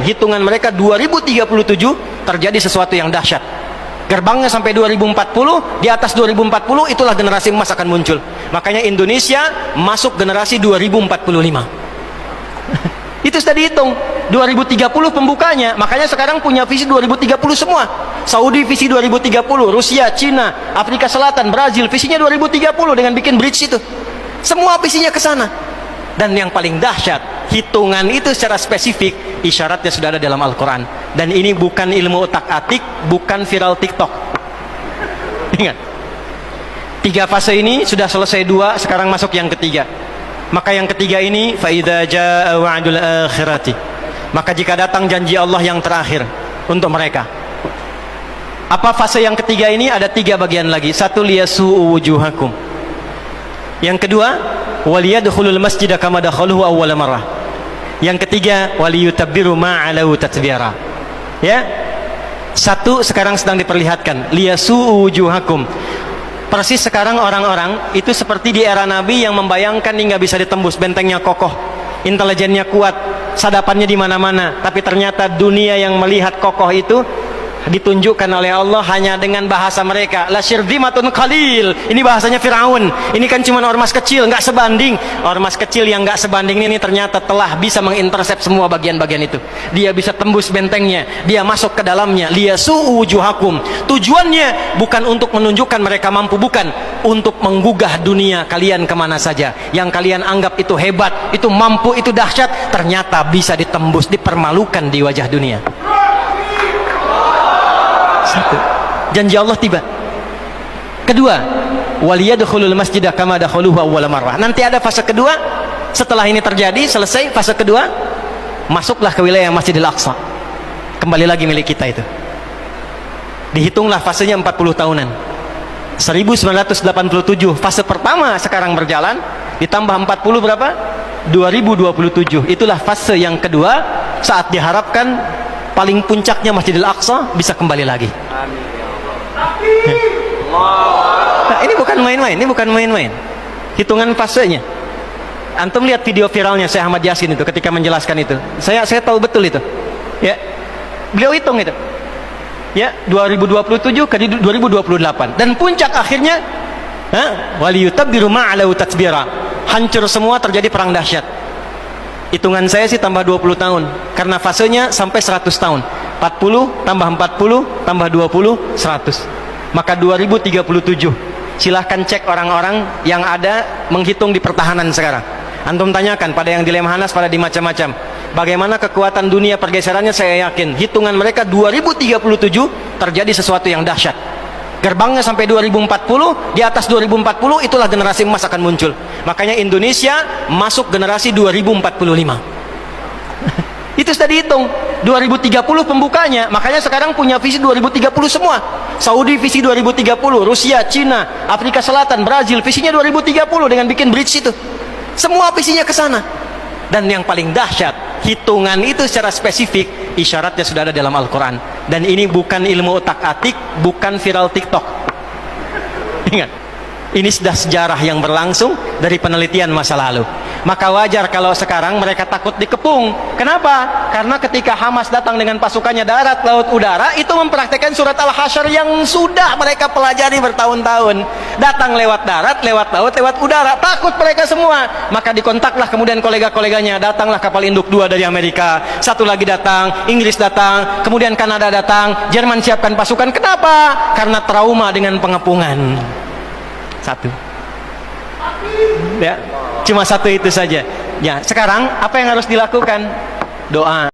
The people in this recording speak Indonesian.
Hitungan mereka 2037 terjadi sesuatu yang dahsyat. Gerbangnya sampai 2040, di atas 2040 itulah generasi emas akan muncul. Makanya Indonesia masuk generasi 2045. Itu sudah dihitung 2030 pembukanya. Makanya sekarang punya visi 2030 semua. Saudi visi 2030, Rusia, Cina, Afrika Selatan, Brazil visinya 2030 dengan bikin bridge itu. Semua visinya ke sana. Dan yang paling dahsyat, hitungan itu secara spesifik isyaratnya sudah ada dalam Al-Quran. Dan ini bukan ilmu otak-atik, bukan viral TikTok. Ingat, 3 fase ini sudah selesai 2, sekarang masuk yang ketiga. Maka yang ketiga ini, فَإِذَا جَاءَ وَعْدُ الْآخِرَةِ, maka jika datang janji Allah yang terakhir untuk mereka. Apa fase yang ketiga ini? Ada 3 bagian lagi. 1, liyasu'u wujuhakum. Yang kedua, waliyadkhulul masjida kama dakhaluhu awwala marrah. Yang ketiga, waliyutabbiru ma 'alau tatbira. Ya. 1 sekarang sedang diperlihatkan, liyasu'u wujuhakum. Persis sekarang orang-orang itu seperti di era Nabi yang membayangkan ini nggak bisa ditembus, bentengnya kokoh, intelijennya kuat, sadapannya di mana-mana. Tapi ternyata dunia yang melihat kokoh itu ditunjukkan oleh Allah hanya dengan bahasa mereka. La syirzimatun qalil. Ini bahasanya Firaun. Ini kan cuma ormas kecil, nggak sebanding. Ormas kecil yang nggak sebanding ini ternyata telah bisa mengintersep semua bagian-bagian itu. Dia bisa tembus bentengnya, dia masuk ke dalamnya. Liyasu'u wujuhakum. Tujuannya bukan untuk menunjukkan mereka mampu, bukan, untuk menggugah dunia kalian kemana saja. Yang kalian anggap itu hebat, itu mampu, itu dahsyat, ternyata bisa ditembus, dipermalukan di wajah dunia. 1, janji Allah tiba. Kedua, waliyadkhulul masjida kama dakhaluhu awwala marrah. Nanti ada fase kedua. Setelah ini terjadi, selesai fase kedua, masuklah ke wilayah Masjidil Aqsa. Kembali lagi milik kita itu. Dihitunglah fasenya 40 tahunan. 1987 fase pertama sekarang berjalan, ditambah 40 berapa? 2027. Itulah fase yang kedua, saat diharapkan paling puncaknya Masjidil Aqsa bisa kembali lagi. Amin ya Allah. Nah, ini bukan main-main, ini bukan main-main. Hitungan fasenya. Antum lihat video viralnya Syekh Ahmad Yasin itu ketika menjelaskan itu. Saya tahu betul itu. Ya. Beliau hitung itu. Ya, 2027 ke 2028 dan puncak akhirnya waliyutabbiru ma 'alau tatbira. Hancur semua, terjadi perang dahsyat. Hitungan saya sih tambah 20 tahun karena fasenya sampai 100 tahun. 40 tambah 40 tambah 20 100. Maka 2037. Silahkan cek orang-orang yang ada menghitung di pertahanan sekarang. Antum tanyakan pada yang di Lemhanas, pada di macam-macam. Bagaimana kekuatan dunia pergeserannya, saya yakin hitungan mereka 2037 terjadi sesuatu yang dahsyat. Gerbangnya sampai 2040, di atas 2040 itulah generasi emas akan muncul. Makanya Indonesia masuk generasi 2045. Itu sudah dihitung 2030 pembukanya. Makanya sekarang punya visi 2030 semua. Saudi visi 2030, Rusia, Cina, Afrika Selatan, Brazil visinya 2030 dengan bikin bridge itu. Semua visinya ke sana. Dan yang paling dahsyat, hitungan itu secara spesifik isyaratnya sudah ada dalam Al-Quran. Dan ini bukan ilmu otak-atik, bukan viral TikTok. Ingat, ini sudah sejarah yang berlangsung dari penelitian masa lalu. Maka wajar kalau sekarang mereka takut dikepung. Kenapa? Karena ketika Hamas datang dengan pasukannya darat, laut, udara, itu mempraktekkan surat Al-Hasyr yang sudah mereka pelajari bertahun-tahun. Datang lewat darat, lewat laut, lewat udara. Takut mereka semua. Maka dikontaklah kemudian kolega-koleganya. Datanglah kapal induk 2 dari Amerika. 1 lagi datang, Inggris datang, kemudian Kanada datang, Jerman siapkan pasukan. Kenapa? Karena trauma dengan pengepungan. 1. Ya, cuma 1 itu saja. Ya, sekarang apa yang harus dilakukan? Doa.